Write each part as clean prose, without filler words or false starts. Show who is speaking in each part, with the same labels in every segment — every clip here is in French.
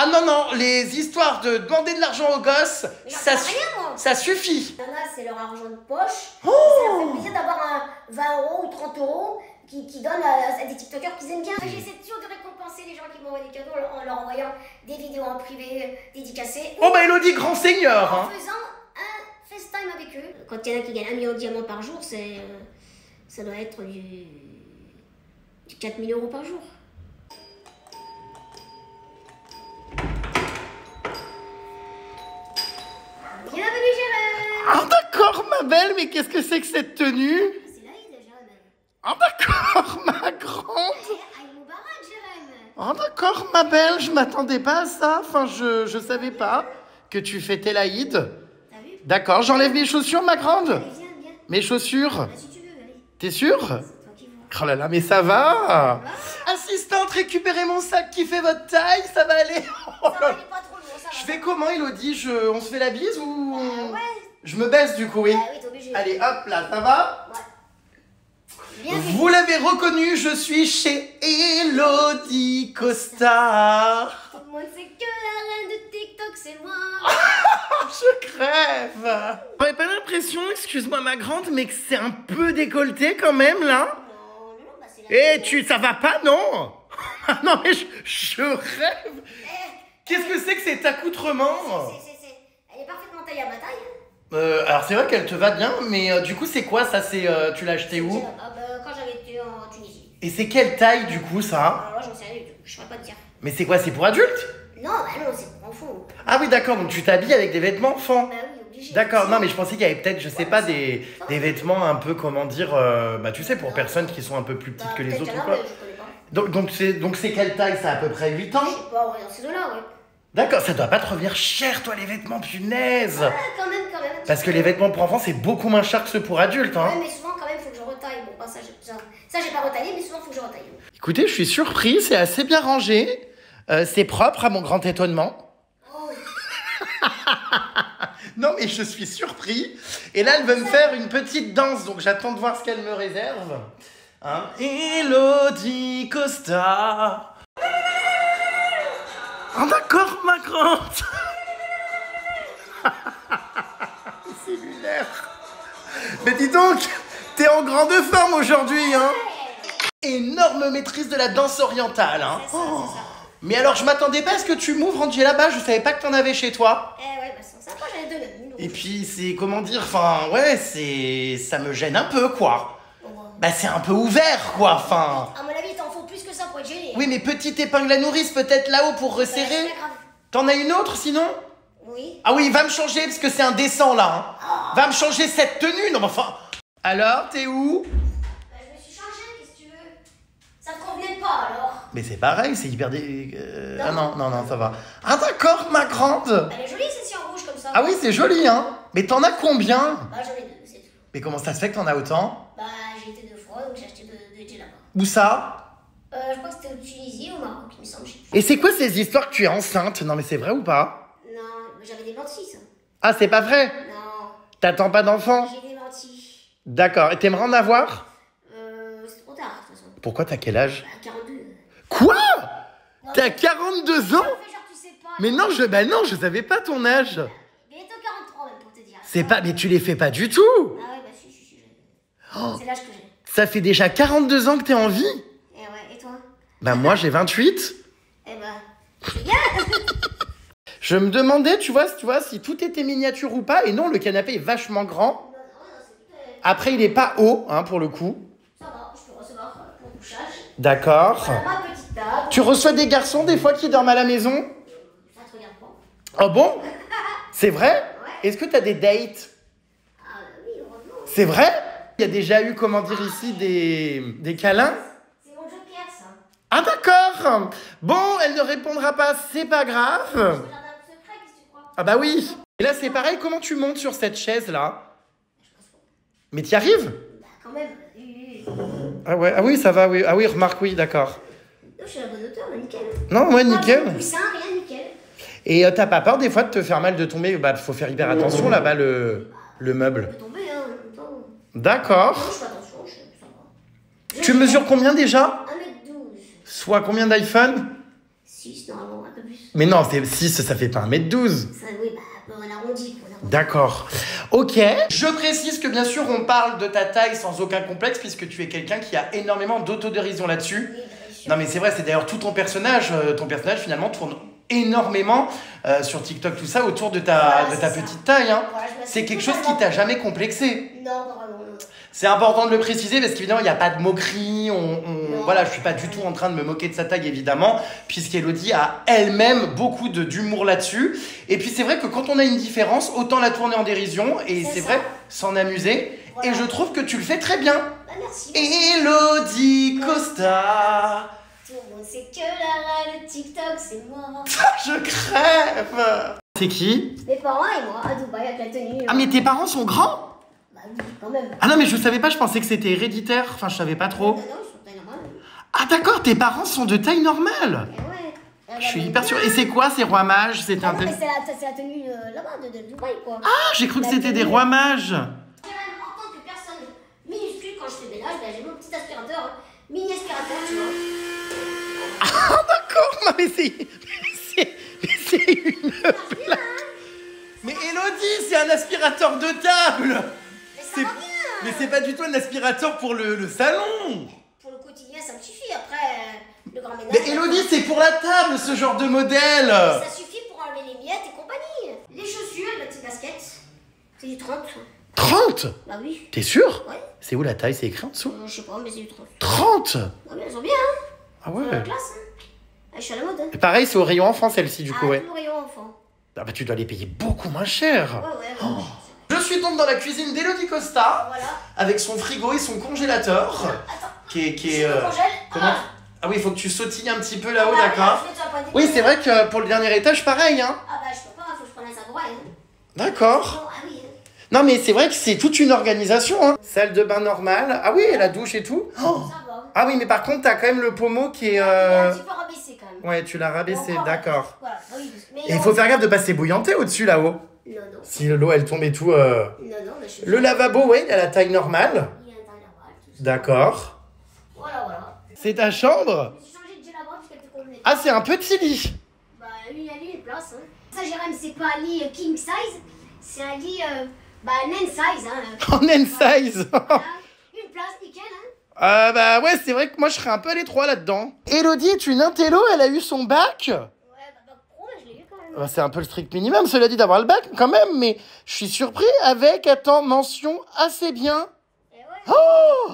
Speaker 1: Ah non, non, les histoires de demander de l'argent aux gosses,
Speaker 2: Mais j'en sais rien, moi.
Speaker 1: ça suffit.
Speaker 2: Il y en a, c'est leur argent de poche.
Speaker 1: Oh.
Speaker 2: Ça leur fait plaisir d'avoir un 20 € ou 30 € qui donnent à des TikTokers qu'ils aiment bien. J'essaie toujours de récompenser les gens qui m'envoient des cadeaux en leur envoyant des vidéos en privé dédicacées.
Speaker 1: Oh bah Elodie, grand seigneur,
Speaker 2: En
Speaker 1: hein.
Speaker 2: faisant un FaceTime avec eux. Quand il y en a qui gagnent 1 million de diamants par jour, ça doit être du 4 000 € par jour. Bienvenue, Jérôme.
Speaker 1: Ah d'accord, ma belle, mais qu'est-ce que c'est que cette tenue?
Speaker 2: C'est l'Aïd, Jérôme.
Speaker 1: Ah d'accord, ma grande.
Speaker 2: Aïe Moubarak, Jérôme.
Speaker 1: Ah d'accord, ma belle, je m'attendais pas à ça. Enfin, je savais pas que tu fêtais l'Aïd.
Speaker 2: T'as vu?
Speaker 1: D'accord, j'enlève mes chaussures, ma grande.
Speaker 2: Allez, viens, viens.
Speaker 1: Mes chaussures.
Speaker 2: Bah, si tu veux, allez.
Speaker 1: T'es sûre?
Speaker 2: C'est toi qui vois.
Speaker 1: Oh là là, mais ça va. Assistante, récupérez mon sac qui fait votre taille, ça va aller. Oh
Speaker 2: Ça
Speaker 1: là
Speaker 2: va,
Speaker 1: là.
Speaker 2: il est pas trop lourd, ça va.
Speaker 1: Je fais comment, Elodie? On se fait la bise ou...
Speaker 2: Ouais.
Speaker 1: Je me baisse du coup, oui.
Speaker 2: Ah oui, t'es obligé.
Speaker 1: Allez, hop là, ça va?
Speaker 2: Ouais. Bienvenue.
Speaker 1: Vous l'avez reconnu, je suis chez Elodie Costard.
Speaker 2: Tout le monde sait que la reine de TikTok, c'est moi.
Speaker 1: Je crève. J'aurais pas l'impression, excuse-moi ma grande, mais que c'est un peu décolleté quand même là.
Speaker 2: Non, bah c'est la
Speaker 1: Ça va pas, non? Non mais je rêve. Qu'est-ce que c'est que cet accoutrement?
Speaker 2: Elle est parfaitement taillée à ma taille.
Speaker 1: Alors c'est vrai qu'elle te va bien, mais du coup c'est quoi ça? Tu l'as acheté où?
Speaker 2: Quand j'avais été en Tunisie.
Speaker 1: Et c'est quelle taille du coup ça?
Speaker 2: Alors là, j'en sais rien du tout. Je saurais pas te dire.
Speaker 1: Mais c'est quoi? C'est pour adultes?
Speaker 2: Non, bah non, c'est pour enfants.
Speaker 1: Ah oui d'accord, donc tu t'habilles avec des vêtements enfants.
Speaker 2: Bah oui, obligé.
Speaker 1: D'accord, non mais je pensais qu'il y avait peut-être, je sais pas, des vêtements un peu, comment dire, bah tu sais, pour personnes qui sont un peu plus petites que les autres ou quoi.
Speaker 2: Je connais pas.
Speaker 1: Donc c'est quelle taille? Ça a à peu près 8 ans?
Speaker 2: Je sais pas, ouais, dans ces eaux-là, ouais.
Speaker 1: D'accord, ça doit pas te revenir cher toi les vêtements, punaise.
Speaker 2: Ouais, quand même.
Speaker 1: Parce que les vêtements pour enfants c'est beaucoup moins cher que ceux pour adultes, hein.
Speaker 2: Ouais, mais souvent, quand même, faut que je retaille. Bon, pas ça, j'ai pas retaillé, mais souvent, faut que je retaille.
Speaker 1: Écoutez, je suis surpris, c'est assez bien rangé. C'est propre à mon grand étonnement.
Speaker 2: Oh,
Speaker 1: Non mais je suis surpris. Et là elle veut me faire une petite danse, donc j'attends de voir ce qu'elle me réserve. Hein? Elodie Costa. Oh d'accord ma grande. C'est lunaire. Mais dis donc, t'es en grande forme aujourd'hui, hein. Énorme maîtrise de la danse orientale, hein.
Speaker 2: c'est ça.
Speaker 1: Mais alors je m'attendais pas à ce que tu m'ouvres Angie là-bas, je savais pas que t'en avais chez toi.
Speaker 2: Ouais, bah c'est sympa, j'en ai deux même.
Speaker 1: Et puis c'est, comment dire, enfin ouais, ça me gêne un peu quoi. Bah c'est un peu ouvert quoi, enfin.
Speaker 2: À mon avis, il t'en faut plus que ça pour être gêné.
Speaker 1: Oui mais petite épingle à nourrice peut-être là-haut pour
Speaker 2: Bah,
Speaker 1: resserrer.
Speaker 2: c'est pas grave.
Speaker 1: T'en as une autre sinon?
Speaker 2: Oui.
Speaker 1: Ah oui, va me changer parce que c'est indécent là. Hein. Va me changer cette tenue, non mais enfin. Alors, t'es où?
Speaker 2: Bah, je me suis changée, qu'est-ce que tu veux? Ça te convenait pas alors?
Speaker 1: Mais c'est pareil, c'est hyper Ah non, ça va. Ah d'accord, ma grande.
Speaker 2: Elle est jolie celle-ci en rouge comme ça.
Speaker 1: Ah oui, c'est joli, hein. Mais t'en as combien?
Speaker 2: Bah j'en ai deux, c'est tout.
Speaker 1: Mais comment ça se fait que t'en as autant?
Speaker 2: Bah j'ai été 2 fois, donc j'ai acheté deux jeans là-bas.
Speaker 1: Où ça?
Speaker 2: Je crois que c'était au Tunisie ou au Maroc, il me semble.
Speaker 1: Et c'est quoi ces histoires que tu es enceinte? Non mais c'est vrai ou pas?
Speaker 2: Non, j'avais des lentilles ça.
Speaker 1: Ah c'est pas vrai?
Speaker 2: Non,
Speaker 1: T'attends pas d'enfant?
Speaker 2: j'ai des lentilles.
Speaker 1: D'accord, et t'aimerais en avoir?
Speaker 2: C'est trop tard de toute façon.
Speaker 1: Pourquoi t'as quel âge?
Speaker 2: Bah 42.
Speaker 1: Quoi?
Speaker 2: Non,
Speaker 1: T'as 42 ans?
Speaker 2: Fais genre tu sais pas.
Speaker 1: Mais non, je savais pas ton âge.
Speaker 2: Bientôt 43 même pour te dire.
Speaker 1: C'est pas, mais tu les fais pas du tout.
Speaker 2: Ah ouais, bah si.
Speaker 1: Oh.
Speaker 2: C'est l'âge que j'ai.
Speaker 1: Ça fait déjà 42 ans que t'es en vie.
Speaker 2: Et ouais, et toi?
Speaker 1: Bah moi j'ai 28.
Speaker 2: Eh bah, c'est bien.
Speaker 1: Je me demandais, tu vois, si tout était miniature ou pas. Et non, le canapé est vachement grand. Après, il est pas haut, hein, pour le coup.
Speaker 2: Ça va, je peux recevoir mon couchage.
Speaker 1: D'accord.
Speaker 2: Voilà ma petite table.
Speaker 1: Tu reçois des garçons des fois qui dorment à la maison?
Speaker 2: Ça te regarde pas.
Speaker 1: Oh bon? C'est vrai?
Speaker 2: Ouais.
Speaker 1: Est-ce que t'as des dates?
Speaker 2: Ah oui, heureusement.
Speaker 1: C'est vrai? Il y a déjà eu, comment dire ici, des câlins?
Speaker 2: C'est mon joker ça.
Speaker 1: Ah d'accord. Bon, elle ne répondra pas, c'est pas grave.
Speaker 2: Je regarde un secret, qu'est-ce que tu crois?
Speaker 1: Ah bah oui. Et là c'est pareil, comment tu montes sur cette chaise là? Mais t'y arrives?
Speaker 2: Bah quand même.
Speaker 1: Ah ouais, ah oui ça va, oui. Ah oui, remarque, oui, d'accord.
Speaker 2: Je suis à la bonne hauteur, là, nickel.
Speaker 1: Non, ouais,
Speaker 2: Pas
Speaker 1: nickel.
Speaker 2: de coussin, rien, nickel.
Speaker 1: Et t'as pas peur des fois de te faire mal de tomber? Bah faut faire hyper attention là-bas le meuble.
Speaker 2: Je peux tomber, hein, en même temps. Non,
Speaker 1: D'accord.
Speaker 2: je fais attention, ça va.
Speaker 1: Tu mesures combien déjà?
Speaker 2: 1m12.
Speaker 1: Soit combien d'iPhone?
Speaker 2: 6 normalement, un peu peu plus.
Speaker 1: Mais non, 6, ça fait pas 1m12.
Speaker 2: Ça, oui, bah, on arrondit, quoi.
Speaker 1: D'accord. Ok. Je précise que bien sûr, on parle de ta taille sans aucun complexe, puisque tu es quelqu'un qui a énormément d'autodérision là-dessus.
Speaker 2: Oui, bien sûr.
Speaker 1: Non, mais c'est vrai, c'est d'ailleurs tout ton personnage. Ton personnage, finalement, tourne énormément sur TikTok, tout ça, autour de ta petite taille. Hein.
Speaker 2: Voilà,
Speaker 1: c'est quelque chose qui t'a jamais complexé.
Speaker 2: Non, pas vraiment. Non.
Speaker 1: C'est important de le préciser parce qu'évidemment, il n'y a pas de moquerie. Voilà, je ne suis pas du tout en train de me moquer de sa taille, évidemment, puisqu'Elodie a elle-même beaucoup d'humour là-dessus. Et puis, c'est vrai que quand on a une différence, autant la tourner en dérision. Et c'est vrai, s'en amuser. Voilà. Et je trouve que tu le fais très bien.
Speaker 2: Bah, merci.
Speaker 1: Elodie Costa.
Speaker 2: Tout le monde sait que la reine de TikTok, c'est moi.
Speaker 1: Je crève. C'est qui?
Speaker 2: Mes parents et moi à Dubaï avec la tenue.
Speaker 1: Ah, mais tes parents sont grands?
Speaker 2: Bah oui, quand même.
Speaker 1: Ah non, mais je savais pas, je pensais que c'était héréditaire. Enfin, je savais pas trop.
Speaker 2: Non, ils sont taille normale.
Speaker 1: Ah d'accord, tes parents sont de taille normale.
Speaker 2: Et ouais.
Speaker 1: Je suis hyper sûre. Et c'est quoi ces rois mages? C'est un
Speaker 2: non, mais c'est la tenue là-bas de Dubaï, quoi.
Speaker 1: Ah, j'ai cru que c'était des rois mages.
Speaker 2: En tant que personne minuscule, quand je fais ménage, bah, j'ai mon petit aspirateur, mini aspirateur, tu vois.
Speaker 1: Ah d'accord, non, mais c'est une blague. Mais Elodie, c'est un aspirateur de table.
Speaker 2: Mais ça va bien.
Speaker 1: Mais c'est pas du tout un aspirateur pour le salon.
Speaker 2: Pour le quotidien, ça me suffit. Après, le grand ménage...
Speaker 1: Mais Elodie, c'est pour la table, ce genre de modèle.
Speaker 2: Ça suffit pour enlever les miettes et compagnie. Les chaussures, la petite basket, c'est du 30.
Speaker 1: 30?
Speaker 2: Bah oui.
Speaker 1: T'es sûr?
Speaker 2: Ouais.
Speaker 1: C'est où la taille? C'est écrit en dessous?
Speaker 2: Je sais pas, mais c'est du 30.
Speaker 1: 30?
Speaker 2: Ah mais elles sont bien, hein.
Speaker 1: Ah ouais.
Speaker 2: C'est la classe, hein. Ah, je suis à la mode, hein.
Speaker 1: Et pareil, c'est au rayon enfant celle-ci du coup, ouais.
Speaker 2: Tout le rayon enfant.
Speaker 1: Ah bah tu dois les payer beaucoup moins cher.
Speaker 2: Ouais.
Speaker 1: Je suis donc dans la cuisine d'Elodie Costa,
Speaker 2: Voilà.
Speaker 1: avec son frigo et son congélateur.
Speaker 2: Attends.
Speaker 1: Qui est
Speaker 2: Je me congèle.
Speaker 1: comment... Ah oui, il faut que tu sautilles un petit peu là-haut,
Speaker 2: Ah,
Speaker 1: d'accord.
Speaker 2: je vais te faire
Speaker 1: Oui, c'est vrai que pour le dernier étage, pareil, hein.
Speaker 2: Ah bah je peux pas, faut que je prenne un sac hein.
Speaker 1: D'accord.
Speaker 2: Ah oui, hein.
Speaker 1: Non mais c'est vrai que c'est toute une organisation, hein. Salle de bain normale. Ah oui, et la douche et tout. Oh.
Speaker 2: Ça va.
Speaker 1: Ah oui, mais par contre, t'as quand même le pommeau qui est...
Speaker 2: Il est un petit peu rabaissé quand même.
Speaker 1: Ouais, tu l'as rabaissé,
Speaker 2: Encore,
Speaker 1: d'accord.
Speaker 2: Voilà, oui, mais
Speaker 1: Et il faut faire gaffe de pas s'ébouillanter au-dessus là-haut.
Speaker 2: Non.
Speaker 1: Si l'eau elle tombe et tout.
Speaker 2: Non, mais je...
Speaker 1: Le lavabo, ouais, il a la taille normale.
Speaker 2: Il y a un taille normale, tout ça.
Speaker 1: D'accord.
Speaker 2: Voilà.
Speaker 1: C'est ta chambre?
Speaker 2: Je me suis changé de jet là-bas parce qu'elle te convenait.
Speaker 1: Ah, c'est un petit lit.
Speaker 2: Bah, il y a une place, hein. Ça, Jérôme, c'est pas un lit king size, c'est un lit, nain size, hein.
Speaker 1: En N size.
Speaker 2: Voilà. Une place, nickel, hein.
Speaker 1: Ah bah ouais, c'est vrai que moi je serais un peu à l'étroit là-dedans. Elodie est une intello, elle a eu son bac.
Speaker 2: Ouais, bah, pro, je l'ai eu quand même.
Speaker 1: Bah, c'est un peu le strict minimum, cela dit, d'avoir le bac quand même, mais je suis surpris avec, mention assez bien.
Speaker 2: Et ouais,
Speaker 1: Oh,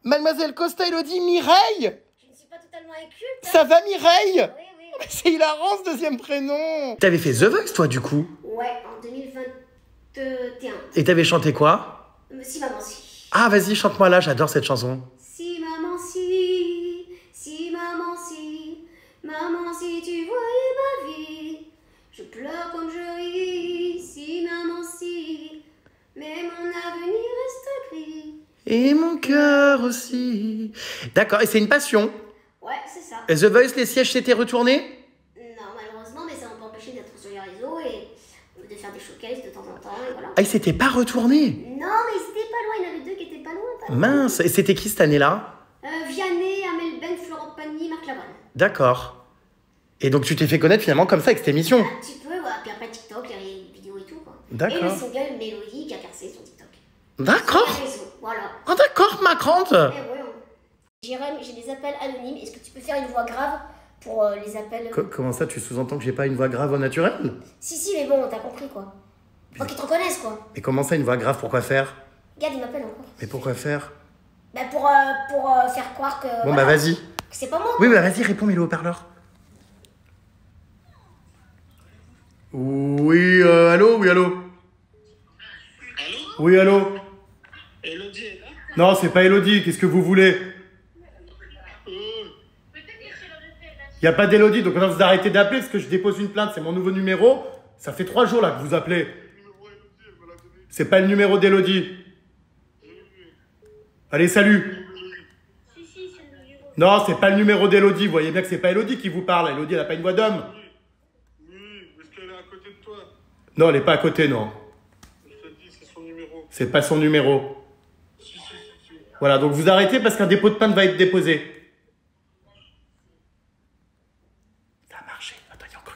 Speaker 1: Mademoiselle Costa, Elodie, Mireille.
Speaker 2: je ne suis pas totalement inculte.
Speaker 1: Ça va, Mireille?
Speaker 2: Oui.
Speaker 1: C'est hilarant ce deuxième prénom. T'avais fait The Voice toi du coup?
Speaker 2: Ouais, en 2021.
Speaker 1: Et t'avais chanté quoi?
Speaker 2: Si, maman, si.
Speaker 1: Ah vas-y, chante-moi là, j'adore cette chanson.
Speaker 2: Si, maman, si. Si, maman, si. Maman, si tu voyais ma vie. Je pleure comme je ris. Si, maman, si. Mais mon avenir reste gris.
Speaker 1: Et mon cœur aussi. D'accord, et c'est une passion.
Speaker 2: Ouais, c'est ça.
Speaker 1: Et The Voice, les sièges s'étaient retournés?
Speaker 2: Non, malheureusement, mais ça m'a pas empêché d'être sur les réseaux et de faire des showcases de temps en temps, et voilà.
Speaker 1: Ah, ils s'étaient pas retournés?
Speaker 2: Non, mais c'était pas loin, il y en avait deux qui étaient pas loin.
Speaker 1: Mince, et c'était qui cette année-là?
Speaker 2: Vianney, Amel Ben, Florent Pagny, Marc Lavoine.
Speaker 1: D'accord. Et donc tu t'es fait connaître finalement comme ça avec cette émission?
Speaker 2: Un petit peu, voilà. Puis après TikTok, les vidéos et tout, quoi.
Speaker 1: D'accord.
Speaker 2: Et le single Mélodie qui a percé sur TikTok.
Speaker 1: D'accord.
Speaker 2: Sur les réseaux, voilà.
Speaker 1: Ah d'accord, ma grande.
Speaker 2: Et ouais, Jérôme, j'ai des appels anonymes. Est-ce que tu peux faire une voix grave pour les appels
Speaker 1: Comment ça, tu sous-entends que j'ai pas une voix grave au naturel?
Speaker 2: Si, mais bon, t'as compris, quoi. Faut qu'ils te reconnaissent, quoi.
Speaker 1: Mais comment ça, une voix grave, pourquoi faire?
Speaker 2: Regarde, il m'appelle encore.
Speaker 1: Mais pourquoi faire?
Speaker 2: Bah pour faire croire que...
Speaker 1: Bon
Speaker 2: voilà,
Speaker 1: bah vas-y.
Speaker 2: que c'est pas moi.
Speaker 1: Oui bah vas-y, réponds, mets le haut-parleur. Oui, allô? Oui, allô?
Speaker 3: Allô?
Speaker 1: Oui, allô?
Speaker 3: Elodie est là?
Speaker 1: Non, c'est pas Elodie, qu'est-ce que vous voulez? Y a pas d'Elodie, donc maintenant vous arrêtez d'appeler parce que je dépose une plainte, c'est mon nouveau numéro. Ça fait 3 jours là que vous appelez. C'est pas le numéro d'Elodie. Allez, salut. Non, c'est pas le numéro d'Elodie, vous voyez bien que c'est pas Elodie qui vous parle. Elodie, elle a pas une voix d'homme.
Speaker 3: Oui, est-ce qu'elle est à côté de toi?
Speaker 1: Non, elle est pas à côté, non.
Speaker 3: Je te dis, c'est son numéro.
Speaker 1: C'est pas son numéro.
Speaker 3: Si.
Speaker 1: Voilà, donc vous arrêtez parce qu'un dépôt de plainte va être déposé. Ça a marché. Attends, il y a encore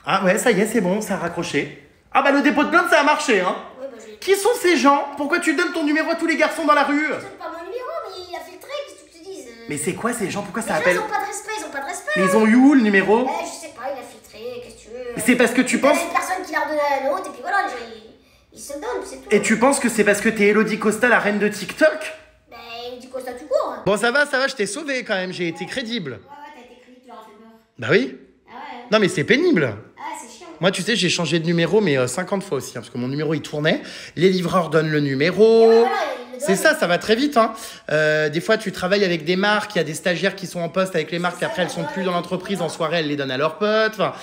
Speaker 1: Ah ouais, ça y est, c'est bon, ça a raccroché. Ah bah le dépôt de plainte, ça a marché, hein.
Speaker 2: Ouais, bah, j'ai.
Speaker 1: Qui sont ces gens? Pourquoi tu donnes ton numéro à tous les garçons dans la rue?
Speaker 2: C'est pas mon numéro, mais il a filtré, qu'est-ce que tu te dises
Speaker 1: Mais c'est quoi ces gens? Pourquoi
Speaker 2: Les
Speaker 1: ça
Speaker 2: gens,
Speaker 1: appelle?
Speaker 2: ils ont pas de respect, ils ont pas de respect.
Speaker 1: Mais ils ont eu où le numéro?
Speaker 2: Je sais pas, il a filtré, qu'est-ce que tu veux.
Speaker 1: C'est parce que tu penses...
Speaker 2: Il y a une personne qui l'a redonné à la nôtre, et puis voilà, les gens, ils se donnent, c'est tout.
Speaker 1: Et tu penses que c'est parce que t'es Elodie Costa, la reine de TikTok?
Speaker 2: Ben, du coup, ça tout court.
Speaker 1: Bon, ça va, je t'ai sauvé quand même, j'ai été crédible.
Speaker 2: Ouais, t'as été crédit, tu leur as fait peur.
Speaker 1: Bah oui.
Speaker 2: Ah ouais.
Speaker 1: Non mais c'est pénible.
Speaker 2: Ah, c'est chiant.
Speaker 1: Moi, tu sais, j'ai changé de numéro, mais 50 fois aussi, hein, parce que mon numéro, il tournait. Les livreurs donnent le numéro.
Speaker 2: Ouais, voilà, ils le
Speaker 1: C'est
Speaker 2: donnent.
Speaker 1: ça va très vite. Hein. Des fois, tu travailles avec des marques, il y a des stagiaires qui sont en poste avec les marques, puis après, elles sont plus dans l'entreprise. En soirée, elles les donnent à leurs potes. Enfin,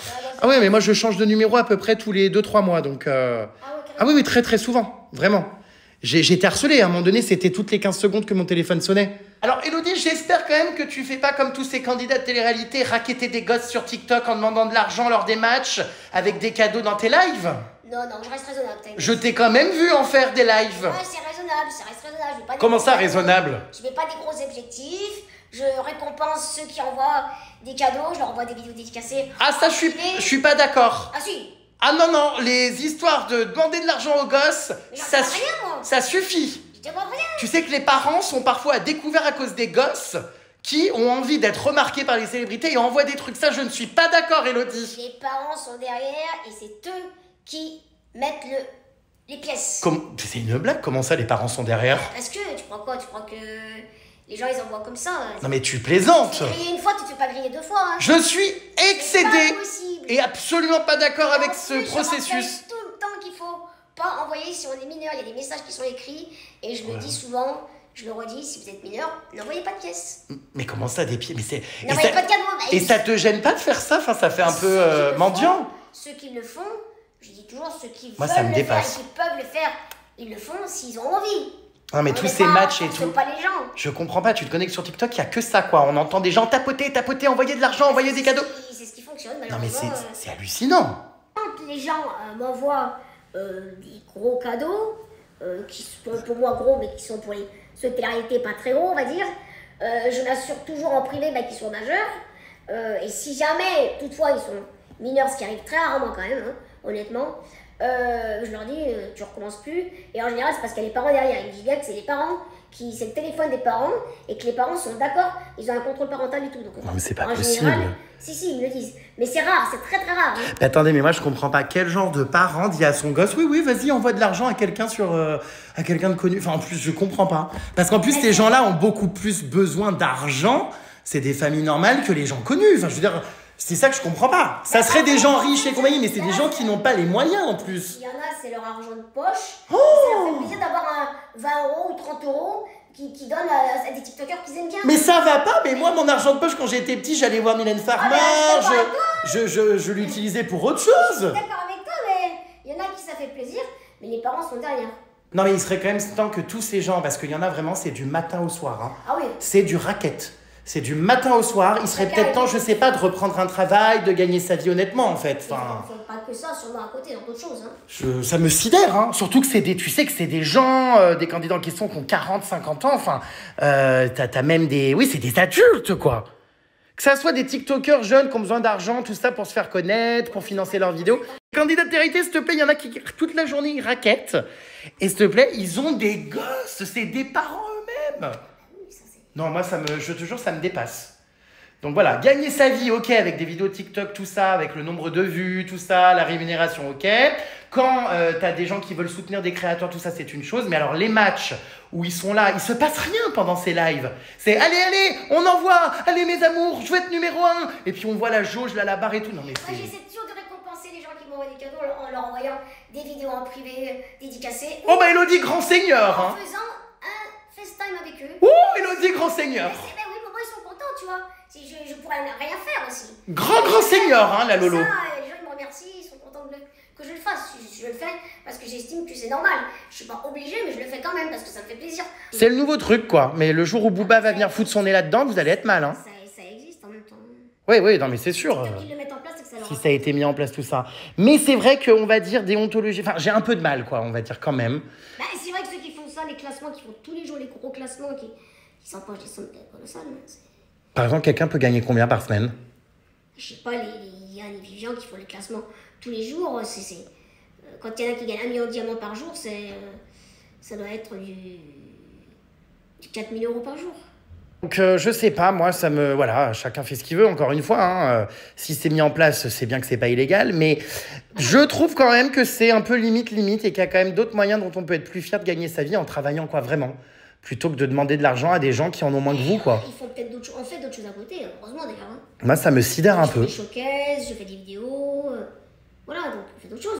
Speaker 1: ah ouais, mais moi, je change de numéro à peu près tous les 2-3 mois. Donc, ah oui, très très souvent, vraiment. J'ai été harcelé, à un moment donné, c'était toutes les 15 secondes que mon téléphone sonnait. Alors Elodie, j'espère quand même que tu fais pas comme tous ces candidats de télé-réalité, racketter des gosses sur TikTok en demandant de l'argent lors des matchs, avec des cadeaux dans tes lives.
Speaker 2: Non, je reste raisonnable, t'inquiète.
Speaker 1: Je t'ai quand même vu en faire des lives.
Speaker 2: Ouais, c'est raisonnable, ça reste raisonnable. Je vais pas
Speaker 1: Comment ça, raisonnable?
Speaker 2: Je mets pas des gros objectifs, je récompense ceux qui envoient des cadeaux, je leur envoie des vidéos dédicacées.
Speaker 1: Ah ça, je suis pas d'accord.
Speaker 2: Ah si.
Speaker 1: Ah non, les histoires de demander de l'argent aux gosses,
Speaker 2: Mais j'en
Speaker 1: ça,
Speaker 2: sais rien, moi.
Speaker 1: ça suffit.
Speaker 2: Je demande rien.
Speaker 1: Tu sais que les parents sont parfois à découvert à cause des gosses qui ont envie d'être remarqués par les célébrités et envoient des trucs. Ça, je ne suis pas d'accord, Elodie.
Speaker 2: Les parents sont derrière et c'est eux qui mettent les pièces.
Speaker 1: C'est une blague, comment ça, les parents sont derrière?
Speaker 2: Parce que, tu crois quoi? Tu crois que les gens ils envoient comme ça?
Speaker 1: Non mais tu plaisantes.
Speaker 2: Tu fais griller une fois, tu te fais pas griller deux fois. Hein.
Speaker 1: Je suis
Speaker 2: C'est
Speaker 1: excédé
Speaker 2: pas possible.
Speaker 1: et absolument pas d'accord avec
Speaker 2: En
Speaker 1: ce
Speaker 2: plus, je
Speaker 1: processus.
Speaker 2: rappelle tout le temps qu'il faut pas envoyer si on est mineur. Il y a des messages qui sont écrits et je le dis souvent, je le redis, si vous êtes mineur, n'envoyez pas de pièces.
Speaker 1: Mais comment ça, des pieds? Mais c'est...
Speaker 2: N'envoyez pas de cadeaux. Bah,
Speaker 1: Et ça te gêne pas de faire ça? Enfin, ça fait un peu mendiant.
Speaker 2: Ceux qui le font, je dis toujours ceux qui
Speaker 1: Moi,
Speaker 2: veulent
Speaker 1: ça me
Speaker 2: le
Speaker 1: dépasse.
Speaker 2: faire et qui peuvent le faire, ils le font s'ils ont envie.
Speaker 1: Non mais
Speaker 2: On
Speaker 1: tous
Speaker 2: est
Speaker 1: ces
Speaker 2: pas-
Speaker 1: matchs et
Speaker 2: on
Speaker 1: tout.
Speaker 2: fait pas les gens.
Speaker 1: Je comprends pas, tu te connectes sur TikTok, il y a que ça quoi. On entend des gens tapoter, envoyer de l'argent, envoyer des cadeaux.
Speaker 2: C'est ce qui fonctionne,
Speaker 1: Non mais
Speaker 2: malheureusement.
Speaker 1: c'est hallucinant.
Speaker 2: Quand les gens m'envoient des gros cadeaux, qui sont pour moi gros, mais qui sont pour ceux de télé-réalité pas très gros, on va dire, je m'assure toujours en privé qu'ils sont majeurs. Et si jamais, toutefois, ils sont mineurs, ce qui arrive très rarement quand même, hein, honnêtement, je leur dis, tu recommences plus. Et en général, c'est parce qu'il y a les parents derrière. Ils me disent bien que c'est les parents, c'est le téléphone des parents, et que les parents sont d'accord, ils ont un contrôle parental et tout. Donc,
Speaker 1: Non, mais c'est pas
Speaker 2: en
Speaker 1: possible.
Speaker 2: général, si, ils me le disent. Mais c'est rare, c'est très très rare. Hein.
Speaker 1: Mais attendez, mais moi je comprends pas quel genre de parent dit à son gosse oui, vas-y, envoie de l'argent à quelqu'un à quelqu'un de connu. Enfin, en plus, je comprends pas. Parce qu'en plus, ces gens-là ont beaucoup plus besoin d'argent. C'est des familles normales que les gens connus. Enfin, je veux dire, c'est ça que je comprends pas. Ça serait des gens riches et compagnie, mais c'est des gens qui n'ont pas les moyens en plus.
Speaker 2: Il y en a, c'est leur argent de poche. Ça leur fait plaisir d'avoir un 20 € ou 30 € qui donnent à des TikTokers qu'ils aiment bien.
Speaker 1: Mais ça va pas, mais moi, mon argent de poche, quand j'étais petit, j'allais voir Mylène Farmer,
Speaker 2: Ah, mais
Speaker 1: je l'utilisais pour autre chose.
Speaker 2: Je suis d'accord avec toi, mais il y en a qui ça fait plaisir, mais les parents sont derrière.
Speaker 1: Non, mais il serait quand même temps que tous ces gens, parce qu'il y en a vraiment, c'est du matin au soir. Hein.
Speaker 2: Ah oui.
Speaker 1: C'est du racket. C'est du matin au soir. Il serait peut-être temps, je sais pas, de reprendre un travail, de gagner sa vie honnêtement, en fait. Enfin,
Speaker 2: Ils font pas que ça, sûrement à côté, dans d'autres choses. Hein.
Speaker 1: ça me sidère, hein. Surtout que tu sais que c'est des gens, des candidats en question qui ont 40, 50 ans. Enfin, t'as même oui, c'est des adultes, quoi. Que ça soit des TikTokers jeunes qui ont besoin d'argent, tout ça pour se faire connaître, pour financer leurs vidéos. Les candidats de télé, s'il te plaît, il y en a qui toute la journée ils raquettent. Et s'il te plaît, ils ont des gosses, c'est des parents eux-mêmes. Non, moi, je te jure, ça me dépasse. Donc voilà, gagner sa vie, ok, avec des vidéos TikTok, tout ça, avec le nombre de vues, tout ça, la rémunération, ok. Quand t'as des gens qui veulent soutenir des créateurs, tout ça, c'est une chose. Mais alors, les matchs où ils sont là, il se passe rien pendant ces lives. C'est allez, on envoie, allez mes amours, je veux être numéro 1. Et puis on voit la jauge, là, la barre et tout. Non, mais
Speaker 2: Moi, j'essaie toujours de récompenser les gens qui m'envoient des cadeaux en leur envoyant des vidéos en privé dédicacées.
Speaker 1: Oh bah Elodie, grand seigneur,
Speaker 2: En
Speaker 1: hein.
Speaker 2: faisant un FaceTime avec eux.
Speaker 1: Oh, Elodie, grand seigneur.
Speaker 2: Mais oui, mais moi, ils sont contents, tu vois. Je pourrais rien faire aussi.
Speaker 1: Grand seigneur, hein, la Lolo.
Speaker 2: Ça, les gens ils me remercient, ils sont contents que je le fasse. Je le fais parce que j'estime que c'est normal. Je suis pas obligée, mais je le fais quand même parce que ça me fait plaisir.
Speaker 1: C'est le nouveau truc, quoi. Mais le jour où Booba va venir foutre son nez là-dedans, vous allez être mal, hein.
Speaker 2: Ça existe en même temps.
Speaker 1: Oui, non, mais c'est sûr.
Speaker 2: Ceux qui le mettent en place, c'est que ça leur
Speaker 1: Si ça a été mis en place tout ça. Mais c'est vrai qu'on va dire déontologie. Enfin, j'ai un peu de mal, quoi, on va dire quand même.
Speaker 2: Bah, c'est vrai que ceux qui font ça, les classements, qui font tous les jours les gros classements, qui s'empochent des sommes colossales.
Speaker 1: Par exemple, quelqu'un peut gagner combien par semaine?
Speaker 2: Je sais pas, les Yann et Vivian qui font les classements tous les jours, quand il y en a qui gagnent 1 million de diamants par jour, ça doit être du 4 000 euros par jour.
Speaker 1: Donc je sais pas, moi ça me... Voilà, chacun fait ce qu'il veut, encore une fois. Hein, si c'est mis en place, c'est bien que c'est pas illégal. Mais je trouve quand même que c'est un peu limite et qu'il y a quand même d'autres moyens dont on peut être plus fier de gagner sa vie en travaillant, quoi, vraiment. Plutôt que de demander de l'argent à des gens qui en ont moins que vous, quoi.
Speaker 2: Ils font peut-être d'autres choses, on fait d'autres choses à côté, heureusement d'ailleurs. Hein.
Speaker 1: Moi ça me sidère un
Speaker 2: Je fais
Speaker 1: peu.
Speaker 2: des showcases, je fais des vidéos, voilà, donc on fait d'autres choses.